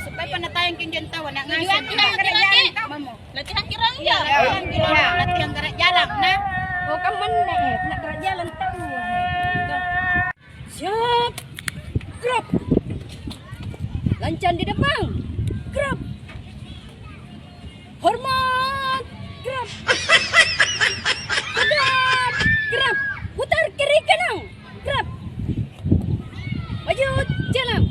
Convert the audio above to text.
Supaya penatayan kinjan tahu nak Latihan kirang ya. latihan gerak jalan nah. Oh kamu nak gerak jalan tahu. Siap. Gerak. Lancar di depan. Gerak. Hormat. Gerak. Tegap. Gerak. Putar kiri kanan. Gerak. Maju jalan.